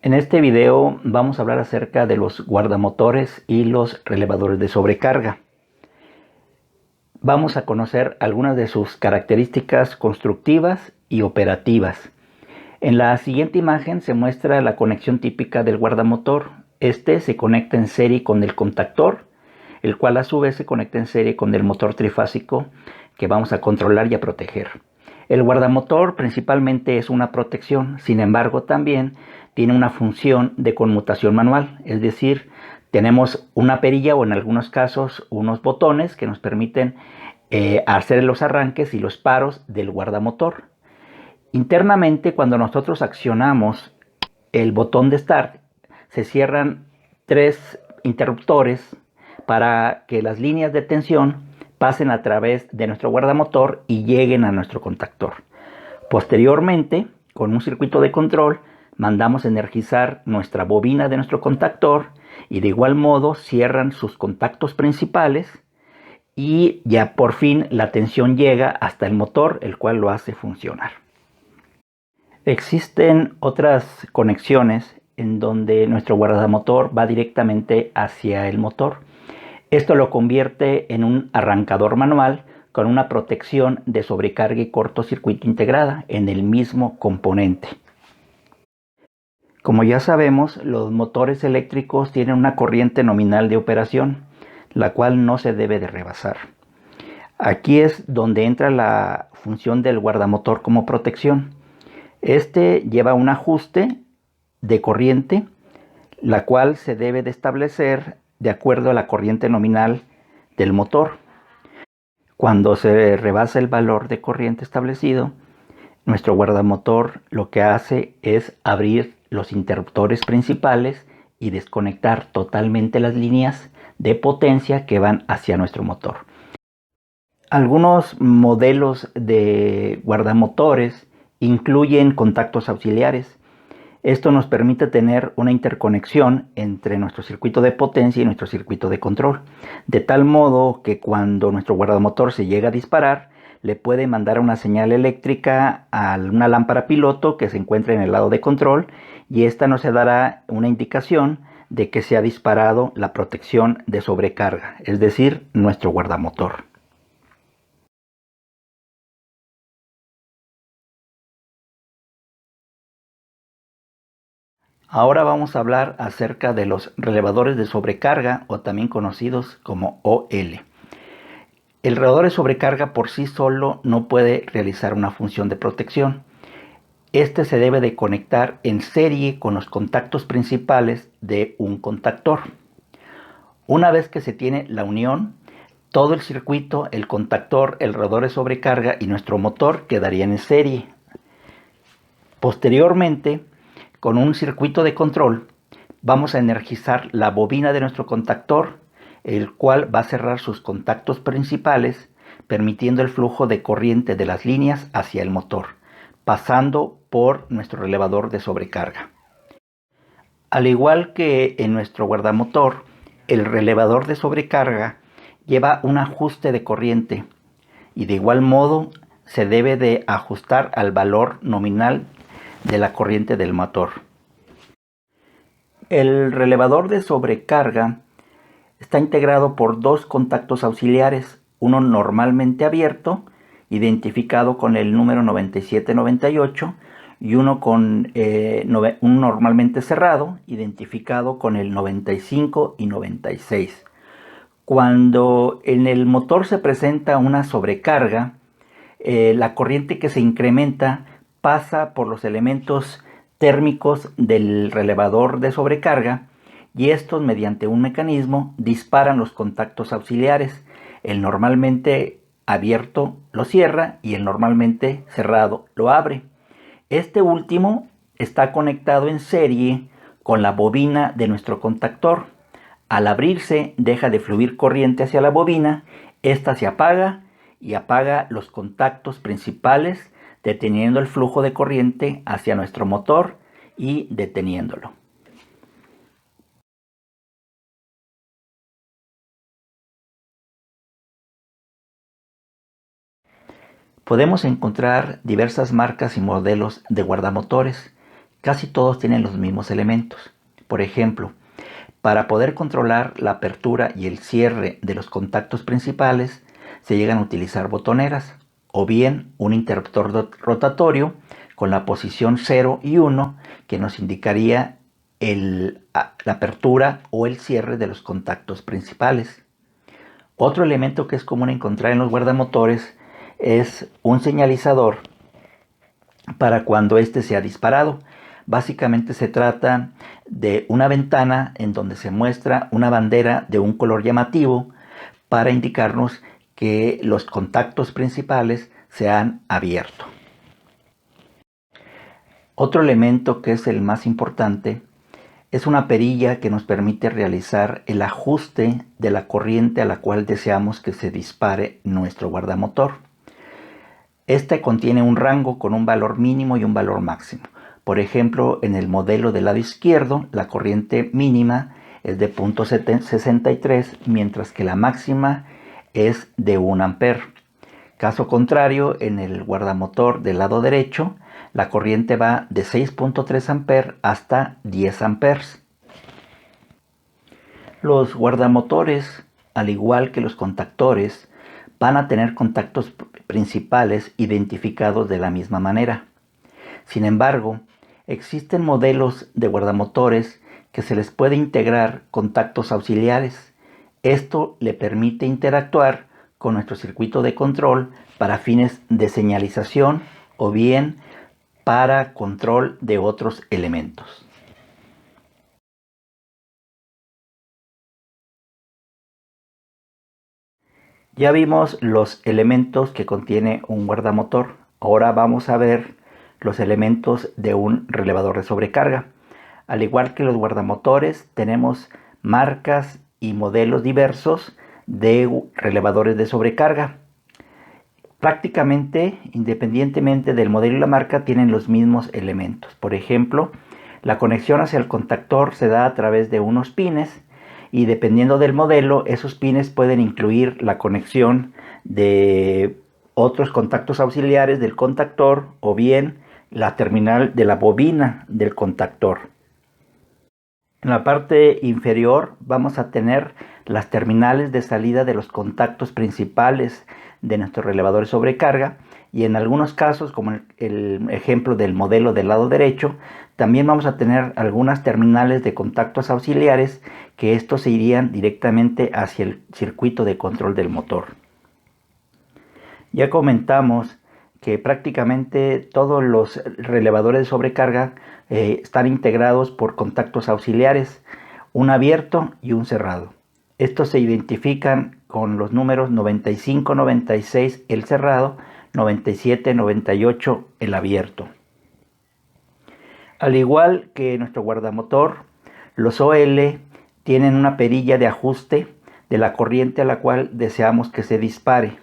En este video vamos a hablar acerca de los guardamotores y los relevadores de sobrecarga. Vamos a conocer algunas de sus características constructivas y operativas. En la siguiente imagen se muestra la conexión típica del guardamotor. Este se conecta en serie con el contactor, el cual a su vez se conecta en serie con el motor trifásico que vamos a controlar y a proteger. El guardamotor principalmente es una protección, sin embargo también tiene una función de conmutación manual, es decir, tenemos una perilla o en algunos casos unos botones que nos permiten hacer los arranques y los paros del guardamotor. Internamente, cuando nosotros accionamos el botón de Start, se cierran tres interruptores para que las líneas de tensión pasen a través de nuestro guardamotor y lleguen a nuestro contactor. Posteriormente, con un circuito de control, mandamos energizar nuestra bobina de nuestro contactor y de igual modo cierran sus contactos principales y ya por fin la tensión llega hasta el motor, el cual lo hace funcionar. Existen otras conexiones en donde nuestro guardamotor va directamente hacia el motor. Esto lo convierte en un arrancador manual con una protección de sobrecarga y cortocircuito integrada en el mismo componente. Como ya sabemos, los motores eléctricos tienen una corriente nominal de operación, la cual no se debe de rebasar. Aquí es donde entra la función del guardamotor como protección. Este lleva un ajuste de corriente, la cual se debe de establecer de acuerdo a la corriente nominal del motor. Cuando se rebasa el valor de corriente establecido, nuestro guardamotor lo que hace es abrir los interruptores principales y desconectar totalmente las líneas de potencia que van hacia nuestro motor. Algunos modelos de guardamotores incluyen contactos auxiliares. Esto nos permite tener una interconexión entre nuestro circuito de potencia y nuestro circuito de control, de tal modo que cuando nuestro guardamotor se llega a disparar, le puede mandar una señal eléctrica a una lámpara piloto que se encuentra en el lado de control y esta nos dará una indicación de que se ha disparado la protección de sobrecarga, es decir, nuestro guardamotor. Ahora vamos a hablar acerca de los relevadores de sobrecarga o también conocidos como OL. El relevador de sobrecarga por sí solo no puede realizar una función de protección. Este se debe de conectar en serie con los contactos principales de un contactor. Una vez que se tiene la unión, todo el circuito, el contactor, el relevador de sobrecarga y nuestro motor quedarían en serie. Posteriormente, con un circuito de control, vamos a energizar la bobina de nuestro contactor, el cual va a cerrar sus contactos principales, permitiendo el flujo de corriente de las líneas hacia el motor, pasando por nuestro relevador de sobrecarga. Al igual que en nuestro guardamotor, el relevador de sobrecarga lleva un ajuste de corriente y de igual modo se debe de ajustar al valor nominal de la corriente del motor. El relevador de sobrecarga está integrado por dos contactos auxiliares, uno normalmente abierto, identificado con el número 9798, y uno con un normalmente cerrado, identificado con el 95 y 96. Cuando en el motor se presenta una sobrecarga, la corriente que se incrementa pasa por los elementos térmicos del relevador de sobrecarga y estos mediante un mecanismo disparan los contactos auxiliares. El normalmente abierto lo cierra y el normalmente cerrado lo abre. Este último está conectado en serie con la bobina de nuestro contactor. Al abrirse deja de fluir corriente hacia la bobina, esta se apaga y apaga los contactos principales, deteniendo el flujo de corriente hacia nuestro motor y deteniéndolo. Podemos encontrar diversas marcas y modelos de guardamotores Casi todos tienen los mismos elementos. Por ejemplo, para poder controlar la apertura y el cierre de los contactos principales, se llegan a utilizar botoneras o bien un interruptor rotatorio con la posición 0 y 1 que nos indicaría la apertura o el cierre de los contactos principales. Otro elemento que es común encontrar en los guardamotores es un señalizador para cuando éste sea disparado. Básicamente se trata de una ventana en donde se muestra una bandera de un color llamativo para indicarnos que los contactos principales se han abierto. Otro elemento que es el más importante es una perilla que nos permite realizar el ajuste de la corriente a la cual deseamos que se dispare nuestro guardamotor. Este contiene un rango con un valor mínimo y un valor máximo. Por ejemplo, en el modelo del lado izquierdo, la corriente mínima es de 0.63, mientras que la máxima es de 1 amper. Caso contrario, en el guardamotor del lado derecho, la corriente va de 6.3 amper hasta 10 amperes. Los guardamotores, al igual que los contactores, van a tener contactos principales identificados de la misma manera. Sin embargo, existen modelos de guardamotores que se les puede integrar contactos auxiliares. Esto le permite interactuar con nuestro circuito de control para fines de señalización o bien para control de otros elementos. Ya vimos los elementos que contiene un guardamotor. Ahora vamos a ver los elementos de un relevador de sobrecarga. Al igual que los guardamotores, tenemos marcas y modelos diversos de relevadores de sobrecarga. Prácticamente, independientemente del modelo y la marca, tienen los mismos elementos. Por ejemplo, la conexión hacia el contactor se da a través de unos pines y dependiendo del modelo, esos pines pueden incluir la conexión de otros contactos auxiliares del contactor o bien la terminal de la bobina del contactor. En la parte inferior vamos a tener las terminales de salida de los contactos principales de nuestro relevador de sobrecarga y en algunos casos, como el ejemplo del modelo del lado derecho, también vamos a tener algunas terminales de contactos auxiliares que estos se irían directamente hacia el circuito de control del motor. Ya comentamos que prácticamente todos los relevadores de sobrecarga están integrados por contactos auxiliares, un abierto y un cerrado. Estos se identifican con los números 95, 96 el cerrado, 97, 98 el abierto. Al igual que nuestro guardamotor, los OL tienen una perilla de ajuste de la corriente a la cual deseamos que se dispare.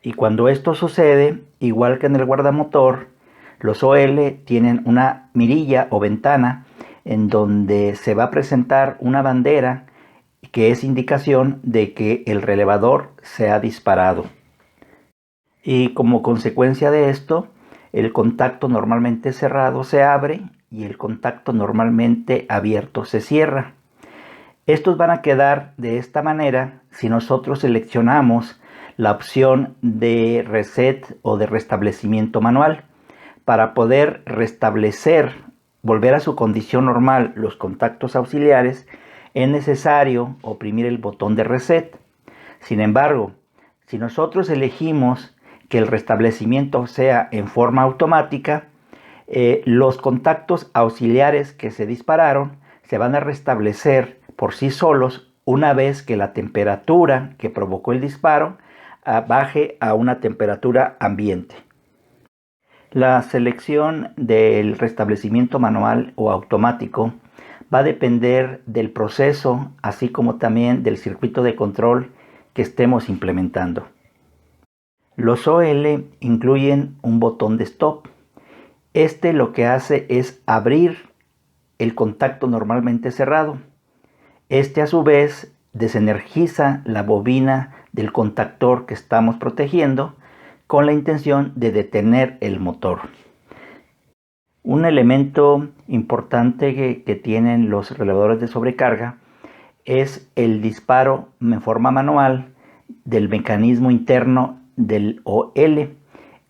Y cuando esto sucede, igual que en el guardamotor, los OL tienen una mirilla o ventana en donde se va a presentar una bandera que es indicación de que el relevador se ha disparado. Y como consecuencia de esto, el contacto normalmente cerrado se abre y el contacto normalmente abierto se cierra. Estos van a quedar de esta manera si nosotros seleccionamos la opción de reset o de restablecimiento manual. Para poder restablecer, volver a su condición normal los contactos auxiliares, es necesario oprimir el botón de reset. Sin embargo, si nosotros elegimos que el restablecimiento sea en forma automática, los contactos auxiliares que se dispararon se van a restablecer por sí solos una vez que la temperatura que provocó el disparo baje a una temperatura ambiente. La selección del restablecimiento manual o automático va a depender del proceso, así como también del circuito de control que estemos implementando. Los OL incluyen un botón de stop. Este lo que hace es abrir el contacto normalmente cerrado. Este a su vez desenergiza la bobina del contactor que estamos protegiendo con la intención de detener el motor. Un elemento importante que tienen los relevadores de sobrecarga es el disparo en forma manual del mecanismo interno del OL.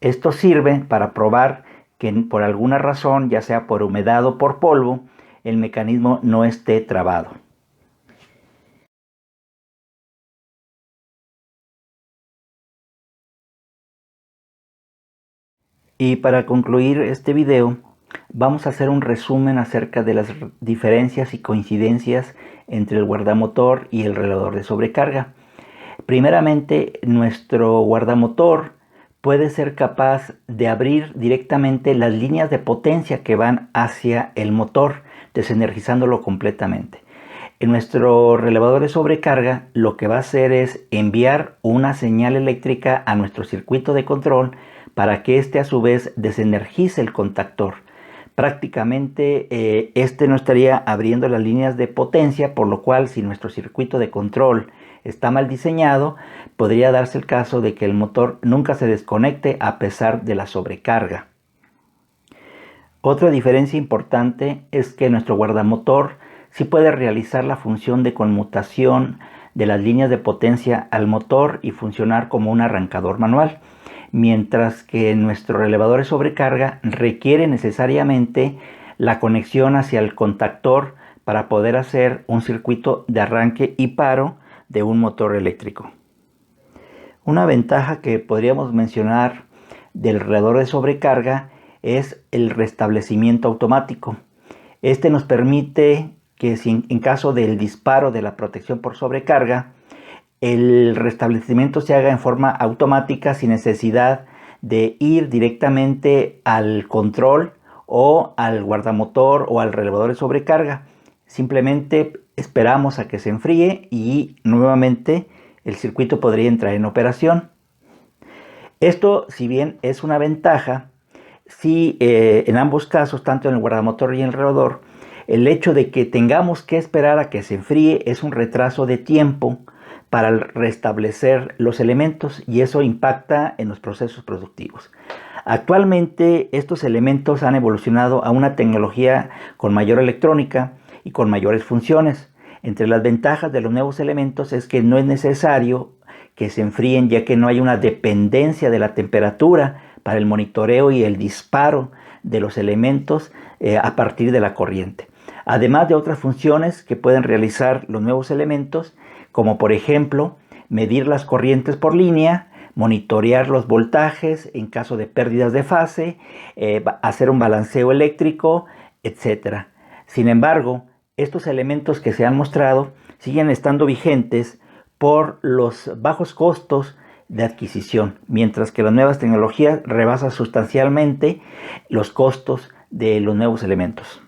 Esto sirve para probar que por alguna razón, ya sea por humedad o por polvo, el mecanismo no esté trabado. Y para concluir este video, vamos a hacer un resumen acerca de las diferencias y coincidencias entre el guardamotor y el relevador de sobrecarga. Primeramente, nuestro guardamotor puede ser capaz de abrir directamente las líneas de potencia que van hacia el motor, desenergizándolo completamente. En nuestro relevador de sobrecarga, lo que va a hacer es enviar una señal eléctrica a nuestro circuito de control para que éste a su vez desenergice el contactor. Prácticamente este no estaría abriendo las líneas de potencia, por lo cual si nuestro circuito de control está mal diseñado, podría darse el caso de que el motor nunca se desconecte a pesar de la sobrecarga. Otra diferencia importante es que nuestro guardamotor sí puede realizar la función de conmutación de las líneas de potencia al motor y funcionar como un arrancador manual, mientras que nuestro relevador de sobrecarga requiere necesariamente la conexión hacia el contactor para poder hacer un circuito de arranque y paro de un motor eléctrico. Una ventaja que podríamos mencionar del relevador de sobrecarga es el restablecimiento automático. Este nos permite que si en caso del disparo de la protección por sobrecarga, el restablecimiento se haga en forma automática sin necesidad de ir directamente al control o al guardamotor o al relevador de sobrecarga. Simplemente esperamos a que se enfríe y nuevamente el circuito podría entrar en operación. Esto, si bien es una ventaja, sí, en ambos casos, tanto en el guardamotor y en el relevador, el hecho de que tengamos que esperar a que se enfríe es un retraso de tiempo para restablecer los elementos y eso impacta en los procesos productivos. Actualmente estos elementos han evolucionado a una tecnología con mayor electrónica y con mayores funciones. Entre las ventajas de los nuevos elementos es que no es necesario que se enfríen, ya que no hay una dependencia de la temperatura para el monitoreo y el disparo de los elementos a partir de la corriente. Además de otras funciones que pueden realizar los nuevos elementos, como por ejemplo medir las corrientes por línea, monitorear los voltajes en caso de pérdidas de fase, hacer un balanceo eléctrico, etc. Sin embargo, estos elementos que se han mostrado siguen estando vigentes por los bajos costos de adquisición, mientras que las nuevas tecnologías rebasan sustancialmente los costos de los nuevos elementos.